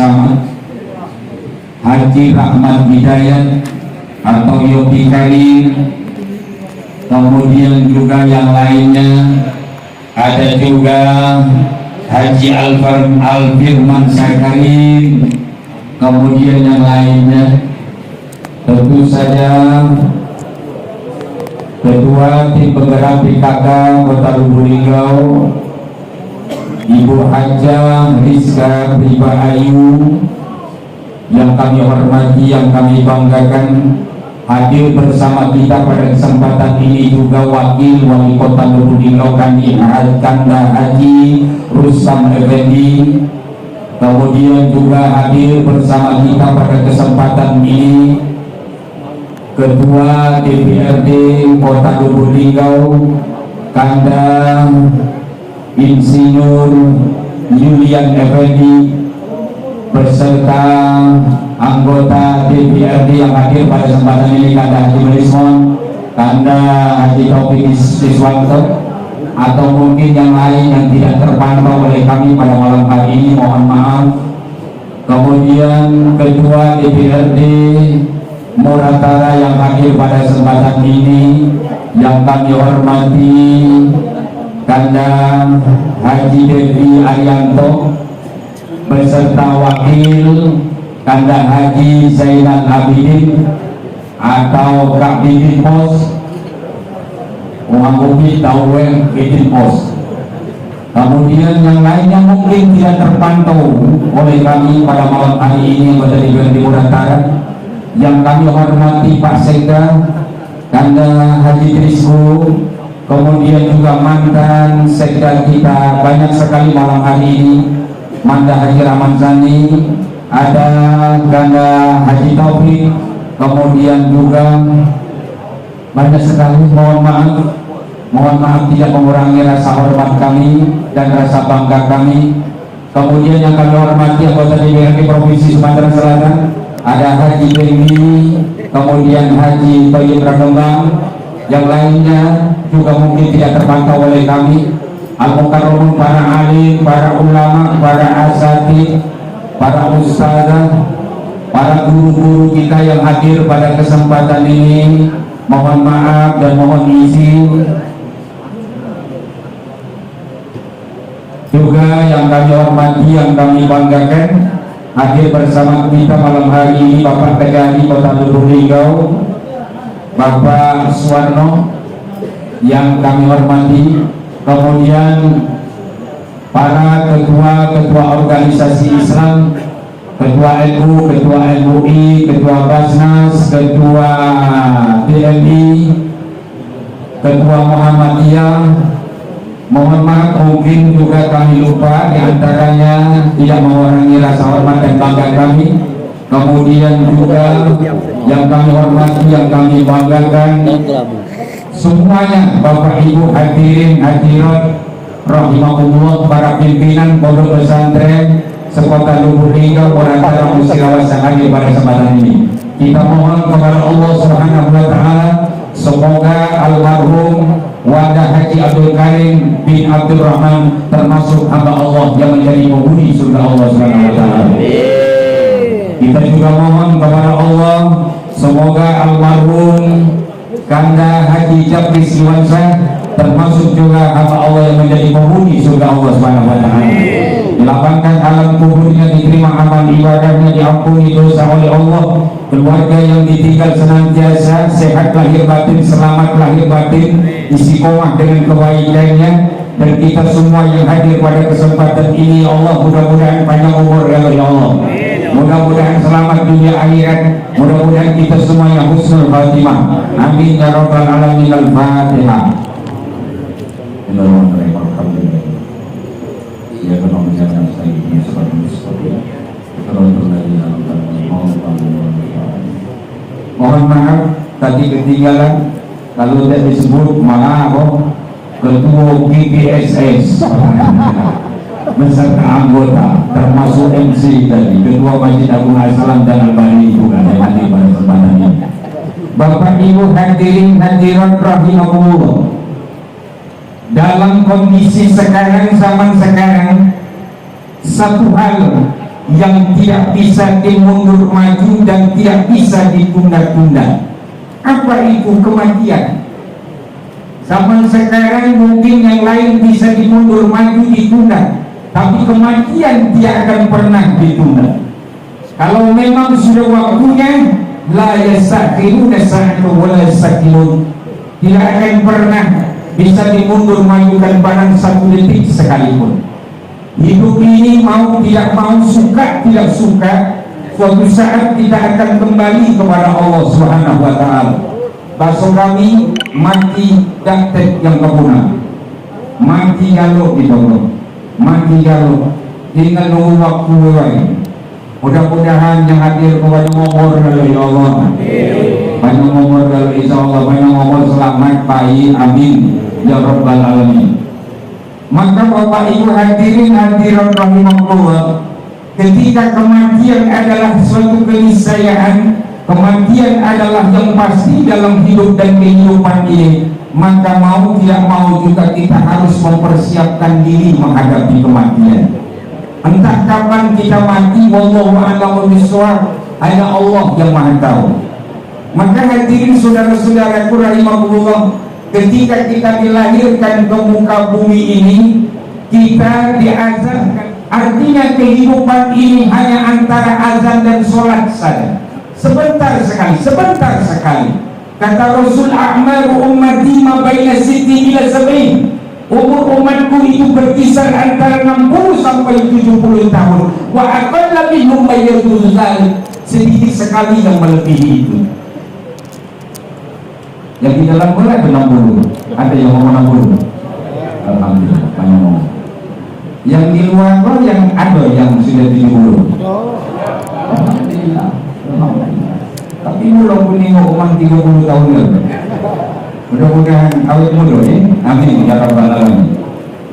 Samad, Haji Rahmat Hidayat atau Yogi Karim, kemudian juga yang lainnya ada juga Haji Alfirman Sakarim, kemudian yang lainnya tentu saja Ketua Tim Penggerak PKK Kota Lubuk Linggau Ibu Haja Rizka Priba Ayu yang kami hormati, yang kami banggakan, hadir bersama kita pada kesempatan ini juga Wakil Wali Kota Lubuk Linggau kami Kanda Haji Rustam Effendi, kemudian juga hadir bersama kita pada kesempatan ini Ketua DPRD Kota Lubuk Linggau Kanda Insinyur Julian Effendi beserta anggota DPRD yang hadir pada kesempatan ini, Kanda Haji Melismon, Kanda Haji Taufik Siswanto, atau mungkin yang lain yang tidak terpantau oleh kami pada malam hari ini, mohon maaf. Kemudian Ketua DPRD Muratara yang hadir pada kesempatan ini yang kami hormati, Kanda Haji Devi Arianto beserta Wakil Kanda Haji Zainal Abidin atau Kak Bidin Pos, Uang Bumi Tauwen Bidin Pos. Kemudian yang lainnya mungkin tidak terpantau oleh kami pada malam hari ini pada DPRD Muratara yang kami hormati Pak Sekda Kanda Haji Trisku, kemudian juga mantan Sekda kita banyak sekali malam hari ini, Manda Haji Rahman Zani, ada Kanda Haji Taufik, kemudian juga banyak sekali. Mohon maaf tidak mengurangi rasa hormat kami dan rasa bangga kami. Kemudian yang kami hormati anggota DPRD Provinsi Sumatera Selatan, ada Haji Dewi, kemudian Haji Toyib Ragembang, yang lainnya juga mungkin tidak terpantau oleh kami. Al-Mukarramun, para alim, para ulama, para asatidz, para ustazah, para guru-guru kita yang hadir pada kesempatan ini, mohon maaf dan mohon izin. Juga yang kami hormati, yang kami banggakan, hadir bersama kita malam hari ini Bapak Kejari Kota Lubuk Linggau, Bapak Suwarno yang kami hormati, kemudian para ketua-ketua organisasi Islam, Ketua NU, Ketua MUI, Ketua Basnas, Ketua TNI, Ketua Muhammadiyah. Mohon maaf mungkin juga kami lupa, diantaranya tidak mengurangi rasa hormat dan bangga kami. Kemudian juga yang kami hormati, yang kami banggakan semuanya, Bapak Ibu hadirin hadirat rahimahullah, para pimpinan pondok pesantren sekota Lubuk Linggau, Muratara, Musirawas yang hadir pada kesempatan ini. Kita mohon kepada Allah Subhanahu wa Ta'ala, semoga almarhum Wadah Haji Abdul Karim bin Abdul Rahman termasuk hamba Allah yang menjadi penghuni surga Allah Subhanahu wa Ta'ala. Kita juga mohon kepada Allah, semoga almarhum Kanda Haji Jabri Siwansyah termasuk juga hamba Allah yang menjadi penghuni surga Allah Subhanahu wa Ta'ala. Dilapangkan alam kuburnya, diterima amal ibadahnya, diampuni dosa oleh Allah. Keluarga yang ditinggal senantiasa sehat lahir batin, selamat lahir batin, istiqomah dengan kebaikannya. Dan kita semua yang hadir pada kesempatan ini, Allah mudah-mudahan panjang umur ya Allah, mudah-mudahan selamat dunia akhirat, mudah-mudahan kita semuanya husnul khatimah, amin ya rabbal alamin. Al-Fatihah. Mohon maaf tadi ketinggalan, kalau tidak disebut maaf Ketua GPSS beserta anggota termasuk MC tadi, Ketua Masjid Agung Al-Salam dan Al-Bani juga yang hadir pada kesempatan ini. Bapak Ibu hadirin hadirat rahimahullah, dalam kondisi sekarang, zaman sekarang, satu hal yang tidak bisa dimundur maju dan tidak bisa ditunda-tunda. Apa itu kematian? Zaman sekarang mungkin yang lain bisa dimundur maju ditunda, tapi kematian tidak akan pernah ditunda. Kalau memang sudah waktunya, la yastakhiruna sa'atan wa la yastaqdimun, tidak akan pernah bisa dimundur majukan barang satu detik sekalipun. Hidup ini mau tidak mau, suka tidak suka, suatu saat kita akan kembali kepada Allah Subhanahu wa taala. Bahasa kami mati daktek yang kepuna, mati galuk di bawah, mati galuk, tinggal nunggu waktu wae. Mudah-mudahan yang hadir banyak umur kalau ya Allah, banyak umur kalau insya Allah, banyak umur selamat baik, amin ya rabbal alamin. Maka Bapak Ibu hadirin hadirat rahimahullah, ketika kematian adalah suatu keniscayaan, kematian adalah yang pasti dalam hidup dan kehidupan ini, maka mau tidak mau juga kita harus mempersiapkan diri menghadapi kematian. Entah kapan kita mati, wallahu a'lam bishawab, hanya Allah yang Maha tahu. Maka hadirin saudara-saudaraku rahimahullah, ketika kita dilahirkan ke muka bumi ini, kita diazankan. Artinya kehidupan ini hanya antara azan dan sholat saja. Sebentar sekali, sebentar sekali. Kata Rasul, a'maru ummati ma baina sitti ila sab'in. Umur umatku itu berkisar antara 60 sampai 70 tahun. Wa aqalla minhum mayyatun dzalik. Sedikit sekali yang melebihi itu. Yang di dalam bola ada 60. Ada yang mau 60. Alhamdulillah, banyak ngomong. Yang di luar kok yang ada yang sudah 70. Alhamdulillah. Alhamdulillah. Tapi mulai kuning umur 30 tahun lagi. Mudah-mudahan awet muda ya. Amin ya rabbal alamin.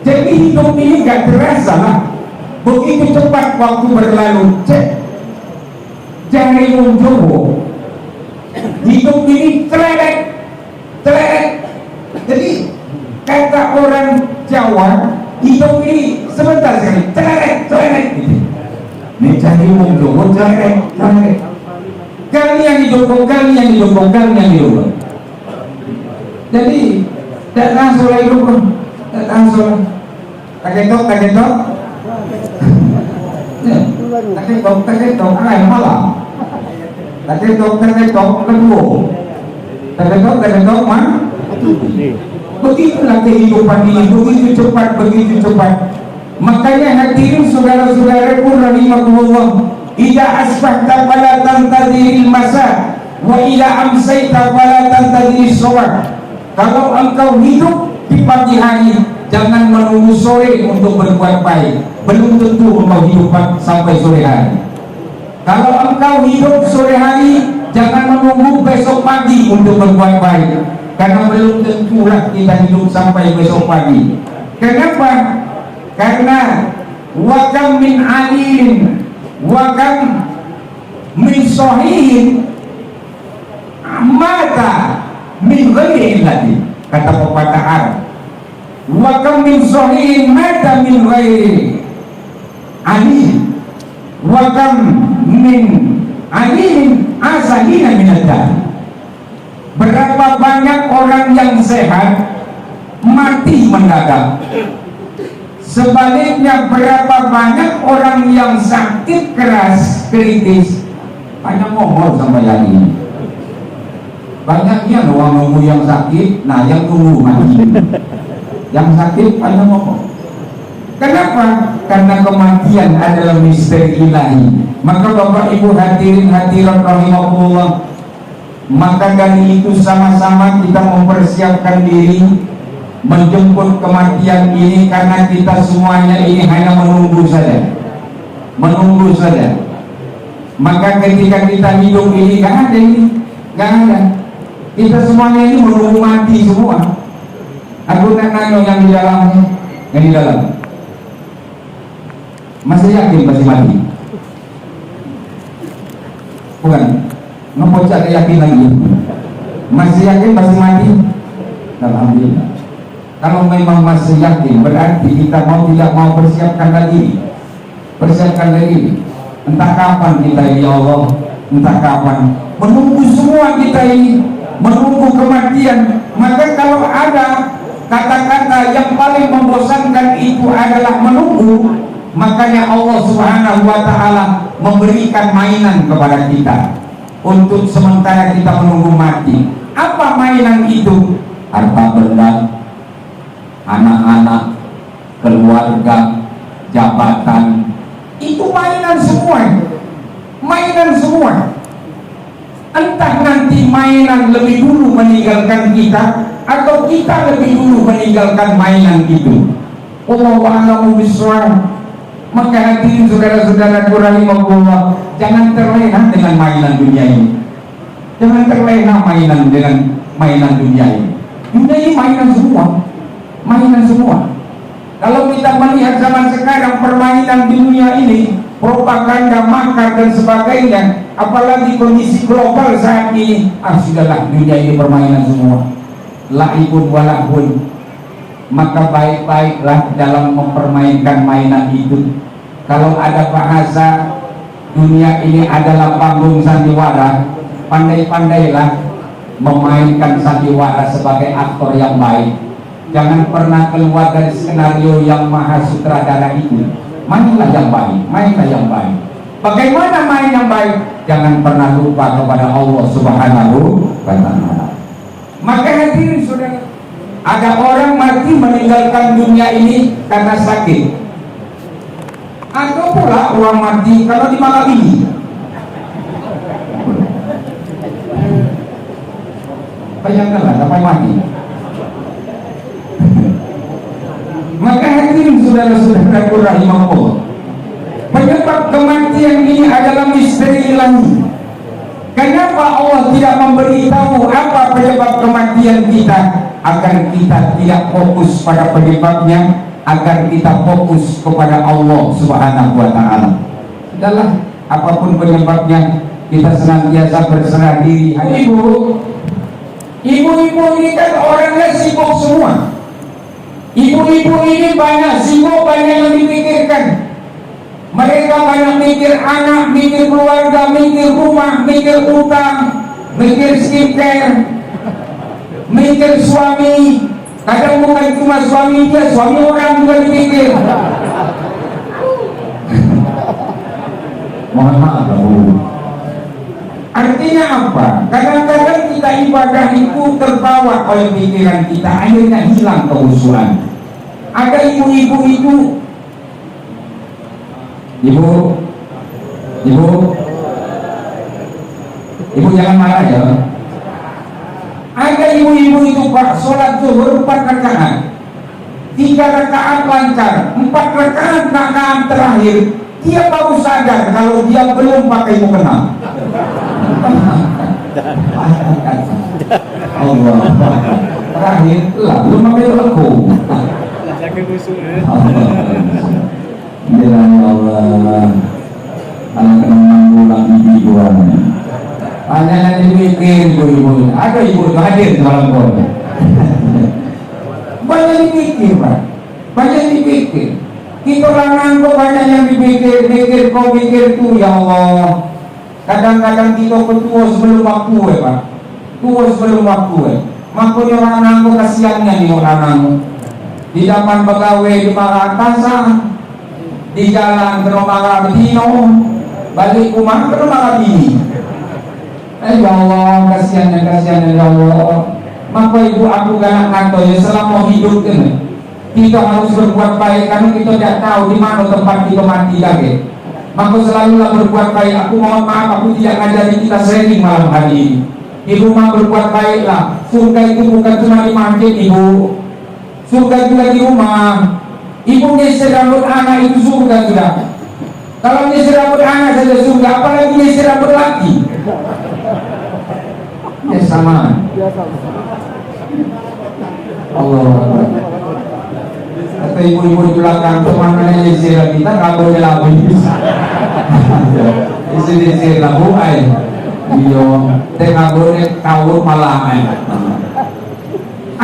Jadi hidup ini gak terasa lah. Begitu cepat waktu berlalu. Jangan mencoba. Hidup ini telerek. Jadi kata orang Jawa, hidup ini sebentar sekali, telerek gitu. Ini cari mencoba telerek. Kali yang hidupkan. Jadi tak langsung lagi hukum, tak langsung. Kagetok. Kagetok, ay malam. Kagetok, kedua. Kagetok, man. Begitulah kehidupan ini, begitu cepat. Makanya hadirin saudara-saudaraku rahimahullah, idza asbahta fala tantadhiril masa wa idza amsayta fala tantadhiris subah. Kalau engkau hidup di pagi hari, jangan menunggu sore untuk berbuat baik. Belum tentu engkau hidup sampai sore hari. Kalau engkau hidup sore hari, jangan menunggu besok pagi untuk berbuat baik. Karena belum tentulah kita hidup sampai besok pagi. Kenapa? Karena wakam min alin, wakam min sahihin, mata min ghairi illati, kata pepatah Arab. Wa kam min sahihin mata min ghairi alim, wa kam min alimin asahina min ad-dar. Berapa banyak orang yang sehat mati mendadak. Sebaliknya berapa banyak orang yang sakit keras kritis banyak ngomong sampai hari ini. Banyaknya orang nunggu yang sakit, nah yang tunggu mati. Yang sakit banyak ngomong. Kenapa? Karena kematian adalah misteri ilahi. Maka Bapak Ibu hadirin hadirat rahimahullah, maka dari itu sama-sama kita mempersiapkan diri menjemput kematian ini, karena kita semuanya ini hanya menunggu saja. Maka ketika kita hidup ini gak ada ini, gak ada. Kita semuanya ini menunggu mati semua. Aku nak nanya yang di dalam, masih yakin pasti mati? Bukan? Ngepocak yakin lagi? Masih yakin pasti mati? Alhamdulillah. Kalau memang masih yakin, berarti kita mau tidak mau persiapkan lagi. Entah kapan kita ini ya Allah, entah kapan. Menunggu semua kita ini, menunggu kematian. Maka kalau ada kata-kata yang paling membosankan itu adalah menunggu, makanya Allah Subhanahu wa Ta'ala memberikan mainan kepada kita untuk sementara kita menunggu mati. Apa mainan itu? Harta benda, anak-anak, keluarga, jabatan. Itu mainan semua, mainan semua. Entah nanti mainan lebih dulu meninggalkan kita atau kita lebih dulu meninggalkan mainan itu. Wallahu a'lamu bishawab. Maka hadirin saudara-saudaraku rahimahullah, jangan terlena dengan mainan dunia ini. Jangan terlena mainan dengan mainan dunia ini. Dunia ini mainan semua, mainan semua. Kalau kita melihat zaman sekarang permainan di dunia ini, propaganda, makar dan sebagainya, apalagi kondisi global saat ini, sudahlah, dunia ini permainan semua. La'ibun walahun. Maka baik-baiklah dalam mempermainkan mainan itu. Kalau ada bahasa dunia ini adalah panggung sandiwara, pandai-pandailah memainkan sandiwara sebagai aktor yang baik. Jangan pernah keluar dari skenario yang maha sutradara itu. Mainlah yang baik, mainlah yang baik. Bagaimana main yang baik? Jangan pernah lupa kepada Allah Subhanahu wa Ta'ala. Maka hadirin saudara, ada orang mati meninggalkan dunia ini karena sakit. Ada pula orang mati kalau dimakan ini. Bayangkanlah sampai mati. Maka hadirin saudara-saudaraku rahimahullah, penyebab kematian ini adalah misteri ilahi. Kenapa Allah tidak memberitahu apa penyebab kematian kita, agar kita tidak fokus pada penyebabnya, agar kita fokus kepada Allah Subhanahu wa Ta'ala. Adalah apapun penyebabnya, kita senantiasa berserah diri. Ibu-ibu ini kan orangnya sibuk semua. Ibu-ibu ini banyak sibuk, banyak yang dipikirkan. Mereka banyak mikir anak, mikir keluarga, mikir rumah, mikir utang, mikir skincare, mikir suami. Kadang bukan cuma suami dia, suami orang juga dipikir. Mohon maaf Bu. Artinya apa? Kadang-kadang kita ibadah itu terbawa oleh pikiran kita, akhirnya hilang kehusuan. Ada ibu-ibu itu, ibu jangan marah ya. Ada ibu-ibu itu Pak, sholat zuhur 4 rakaat, 3 rakaat lancar, 4 rakaat terakhir dia baru sadar kalau dia belum pakai mukena. Allah terakhir lah belum pakai lego. Ya Allah, anak kenang pulang ibu-ibuan. Hanya dipikir ibu-ibu. Ada ibu hadir dalam kota. Banyak dipikir Pak, banyak dipikir. Kita orang kok banyak yang dipikir, kau pikir tuh ya Allah. Kadang-kadang kita tua sebelum waktu Pak, tua sebelum waktu. Makanya orang kok kasihannya nih orang di zaman pegawai di Makassar, di jalan ke rumah Betino, balik rumah ke rumah Bini. Ya Allah, kasihannya ya Allah. Maka ibu aku ganak kantor ya selama hidup ini kita harus berbuat baik karena kita tidak tahu di mana tempat kita mati lagi. Maka selalulah berbuat baik. Aku mohon maaf, aku tidak ngajari kita sharing malam hari ini. Di rumah berbuat baiklah. Surga itu bukan cuma di masjid ibu, surga juga di rumah. Ibu ngeser rambut anak itu surga sudah. Kalau ngeser rambut anak saja surga, apalagi ngeser rambut laki. Ya sama. Allah. Kata ibu-ibu di belakang, teman-teman ngeser kita rambutnya lapis. Isi labu ay. Iyo, tengah boleh kawur malah ay.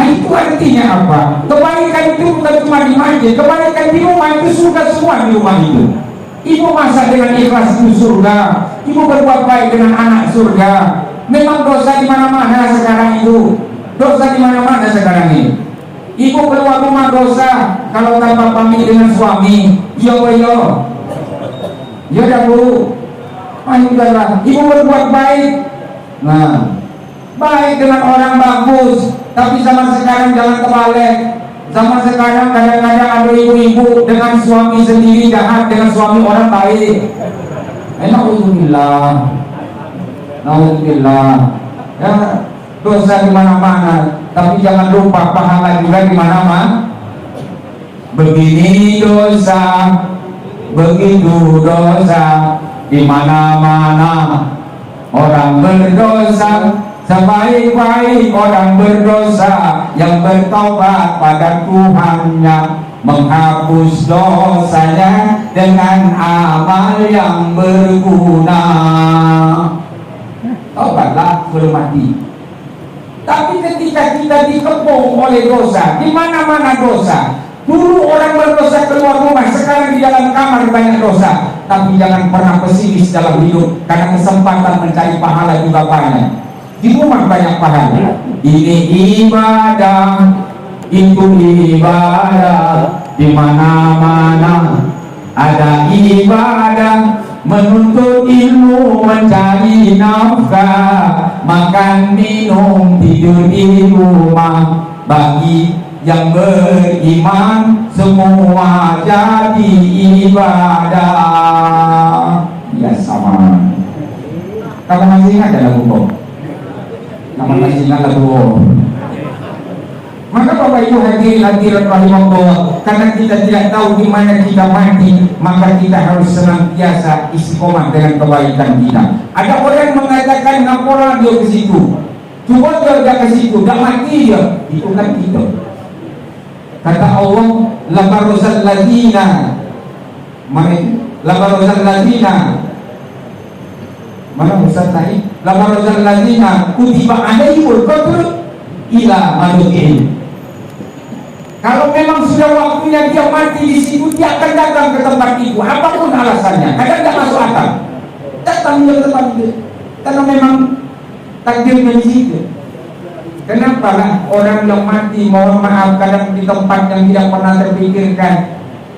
Itu artinya apa? Kebaikan itu bukan cuma di masjid, kebaikan di rumah itu surga semua di rumah itu. Ibu masak dengan ikhlas itu surga. Ibu berbuat baik dengan anak surga. Memang dosa di mana-mana sekarang itu. Dosa di mana-mana sekarang ini. Ibu keluar rumah dosa kalau tanpa pamit dengan suami. Yo. Ya dah bu. Udahlah. Ibu berbuat baik. Nah, baik dengan orang bagus, tapi zaman sekarang jangan kebalik. Zaman sekarang kadang-kadang ada ibu-ibu dengan suami sendiri jahat, dengan suami orang baik. Nauzubillah. Ya, dosa di mana-mana, tapi jangan lupa pahala juga di mana-mana. Begini dosa, begitu dosa, di mana-mana orang berdosa. Sebaik-baik orang berdosa yang bertaubat pada Tuhannya, menghapus dosanya dengan amal yang berguna. Taubatlah sebelum mati. Tapi ketika kita dikepung oleh dosa, di mana-mana dosa. Dulu orang berdosa keluar rumah, sekarang di dalam kamar banyak dosa. Tapi jangan pernah pesimis dalam hidup, karena kesempatan mencari pahala juga banyak. Di rumah banyak pahala. Ini ibadah, itu ibadah. Di mana-mana ada ibadah. Menuntut ilmu, mencari nafkah, makan minum, tidur di rumah. Bagi yang beriman semua jadi ibadah. Ya sama. Kamu masih ingat dalam hukum? Kamu masih ingat lagu? Maka Bapak Ibu hadirin rahimahullah, karena kita tidak tahu di mana kita mati, maka kita harus senantiasa istiqomah dengan kebaikan kita. Ada orang mengatakan ngapalah dia ke situ, coba dia ke situ, dah mati dia, itu kan kita. Kata Allah, labarozal ladina, labarozal ladina, mana Ustaz tadi? Labarozal ladina kutiba alaihimul qatl ila manukin. Kalau memang sudah waktunya dia mati di situ, dia akan datang ke tempat itu, apapun alasannya. Kadang tidak masuk akal, datang ke tempat itu, karena memang takdirnya di situ. Kenapa lah orang yang mati, mohon maaf, kadang di tempat yang tidak pernah terpikirkan?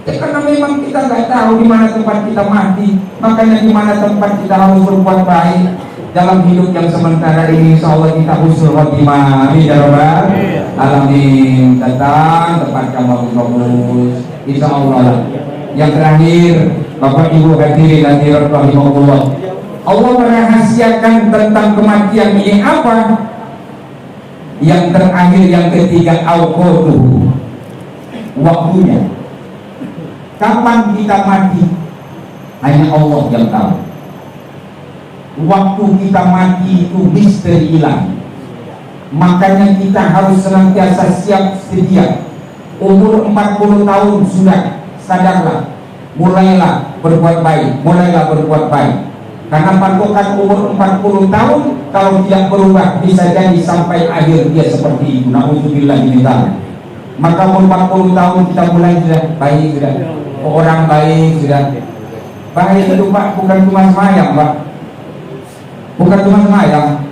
Ya, karena memang kita nggak tahu di mana tempat kita mati, makanya di mana tempat kita harus berbuat baik dalam hidup yang sementara ini. Insya Allah kita husnul khotimah, amin ya rabbal alamin. Datang tempat kamu bagus, insya Allah. Yang terakhir, Bapak Ibu hadirin rahimahullah, Allah merahasiakan tentang kematian ini apa? Yang terakhir, yang ketiga, auqatuhu, waktunya. Kapan kita mati hanya Allah yang tahu. Waktu kita mati itu misteri hilang. Makanya kita harus senantiasa siap sedia. Umur 40 tahun sudah, sadarlah, mulailah berbuat baik, mulailah berbuat baik. Karena patokan umur 40 tahun kalau tidak berubah bisa jadi sampai akhir dia seperti itu. Nauzubillah min dzalik. Maka umur 40 tahun kita mulai sudah baik, sudah orang baik, sudah baik itu Pak, bukan cuma semayang Pak, bukan cuma semayang,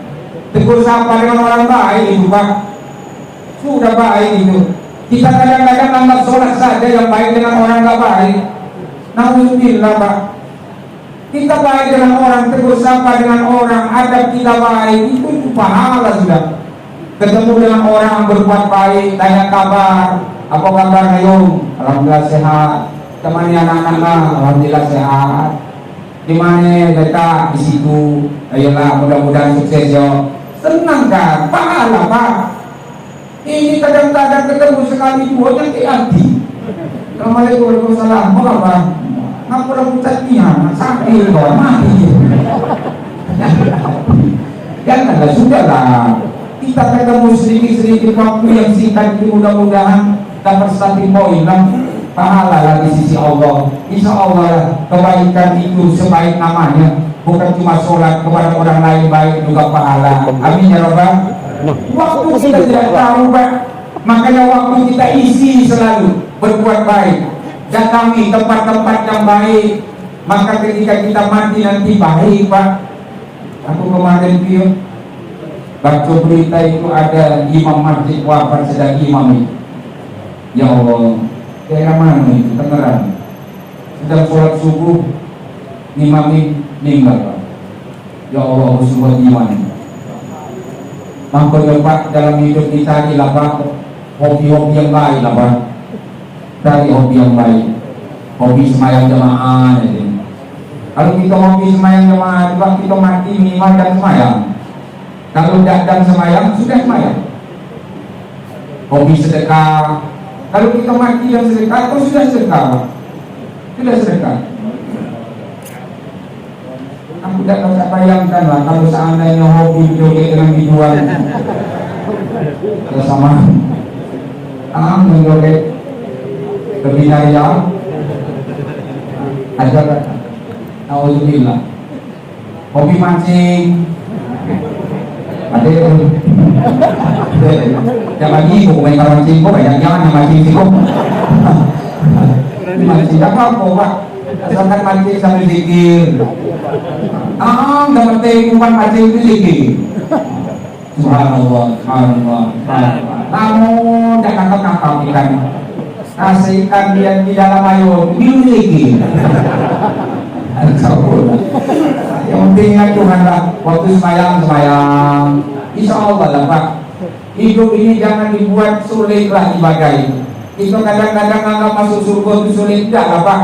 tegur sapa dengan orang baik itu Pak, sudah baik itu. Kita kadang-kadang anggap sholat saja yang baik dengan orang nggak baik. Nauzubillah Pak. Kita baik dengan orang, tegur sapa dengan orang, adab kita baik, itu pahala sudah. Ketemu dengan orang berbuat baik, tanya kabar, apa kabar Ayung? Alhamdulillah sehat. Kemana anak-anak? Alhamdulillah sehat. Di mana letak? Di situ. Ayolah, mudah-mudahan sukses yo. Senang kan? Pahala Pak. Ini kadang-kadang ketemu sekali dua yang hati. Assalamualaikum warahmatullahi wabarakatuh. Apa? Ngapu rambut niat sakit kok mati. Janganlah, sudahlah. Kita ketemu sedikit-sedikit waktu yang singkat ini, mudah-mudahan dapat 1 poin lah pahala lah di sisi Allah. Insya Allah kebaikan itu sebaik namanya, bukan cuma sholat kepada orang lain baik juga pahala. Amin ya rabbal. Waktu kita tidak tahu Pak, makanya waktu kita isi selalu berbuat baik. Datangi tempat-tempat yang baik, Maka ketika kita mati nanti baik Pak. Aku kemarin video baca berita itu ada imam masjid wafat sedang imam. Ya Allah, daerah mana itu? Tangerang. Sedang sholat subuh, imam meninggal Pak. Ya Allah, husnul iman. Maka Pak dalam hidup kita adalah Pak, hobi-hobi yang baik lah Pak. Cari hobi yang baik. Hobi semayang jamaah aja. Kalau kita hobi semayang jamaah, Pak, kita mati minimal dan semayang. Kalau tidak dan semayang, sudah semayang. Hobi sedekah. Kalau kita mati dan sedekah, itu sudah sedekah. Sudah sedekah. Aku tidak bisa bayangkan lah kalau seandainya hobi joget dengan biduan. Ya sama. Menjoget kebinarian. Ajar. Alhamdulillah. Hobi mancing. Ada jangan ibu main mancing kok banyak jangan mancing sih kok. Mancing apa Pak? Asalkan mancing sambil zikir. Dapat bukan mancing itu zikir. Subhanallah, subhanallah. Namun jangan tangkap ikan. Kasih ikan dia di dalam air, minum zikir. Yang pentingnya Tuhan lah. Waktu semayang insya Allah lah Pak. Hidup ini jangan dibuat sulit lah ibadah. Itu kadang-kadang anggap masuk surga itu sulit. Tidak lah Pak.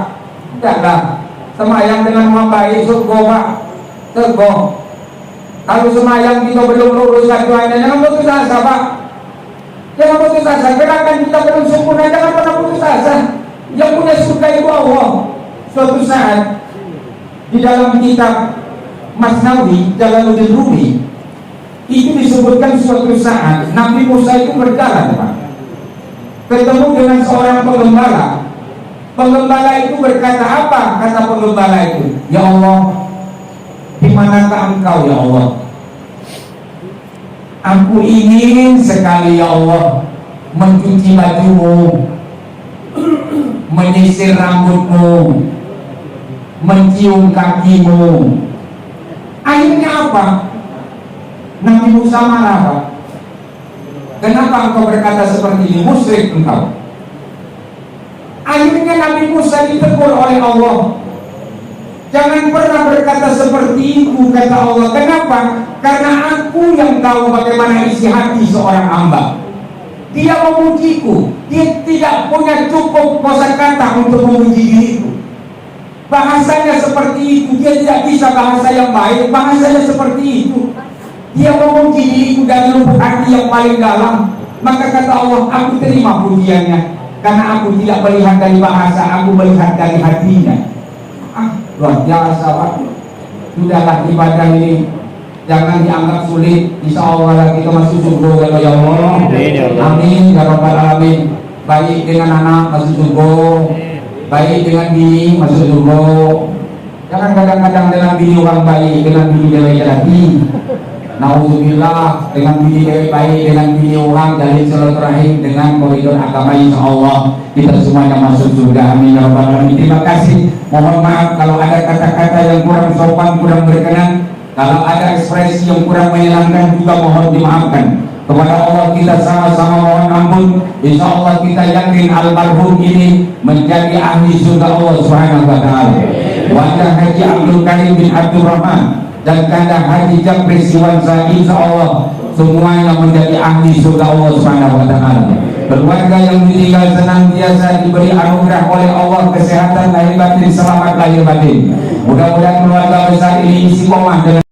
Tidak lah. Semayang dengan orang baik surga Pak. Surga. Kalau semayang kita belum lurus tujuannya, jangan putus asa Pak. Jangan putus asa. Gerakan kita belum sempurna, jangan pernah putus asa. Yang punya surga itu Allah. Suatu saat di dalam kitab Masnawi Jalaluddin Rumi itu disebutkan suatu saat Nabi Musa itu berjalan Pak, ketemu dengan seorang penggembala. Penggembala itu berkata apa? Kata penggembala itu, ya Allah, di manakah engkau ya Allah? Aku ingin sekali ya Allah mencuci bajumu, menyisir rambutmu, mencium kakimu. Akhirnya apa? Nabi Musa marah Pak. Kenapa engkau berkata seperti ini? Musyrik engkau. Akhirnya Nabi Musa ditegur oleh Allah. Jangan pernah berkata seperti itu, kata Allah. Kenapa? Karena aku yang tahu bagaimana isi hati seorang hamba. Dia memujiku. Dia tidak punya cukup kosakata untuk memuji diriku. Bahasanya seperti itu, dia tidak bisa bahasa yang baik, bahasanya seperti itu. Dia memuji diriku dari lubuk hati yang paling dalam. Maka kata Allah, aku terima pujiannya, karena aku tidak melihat dari bahasa, aku melihat dari hatinya. Luar biasa Pak. Sudahlah ibadah ini jangan dianggap sulit. Insya Allah kita masuk surga ya Allah. Amin ya rabbal alamin. Baik dengan anak masuk surga, baik dengan bini masuk surga. Jangan kadang-kadang dengan bini orang baik, dengan bini dewa lagi. Nauzubillah, dengan bini dewa baik, dengan bini orang dari silaturahim, dengan koridor agama insya Allah kita semuanya masuk surga. Amin ya rabbal alamin. Terima kasih. Mohon maaf kalau ada kata-kata yang kurang sopan, kurang berkenan. Kalau ada ekspresi yang kurang menyenangkan juga mohon dimaafkan. Kepada Allah kita sama-sama mohon ampun. Insya Allah kita yakin almarhum ini menjadi ahli surga Allah Subhanahu wa taala. Wajah Haji Abdul Karim bin Abdul Rahman dan kanda Haji Japri Siwansa insya Allah semuanya menjadi ahli surga Allah Subhanahu wa taala. Keluarga yang ditinggal senantiasa diberi anugerah oleh Allah kesehatan lahir batin, selamat lahir batin. Mudah-mudahan keluarga besar ini istiqomah dengan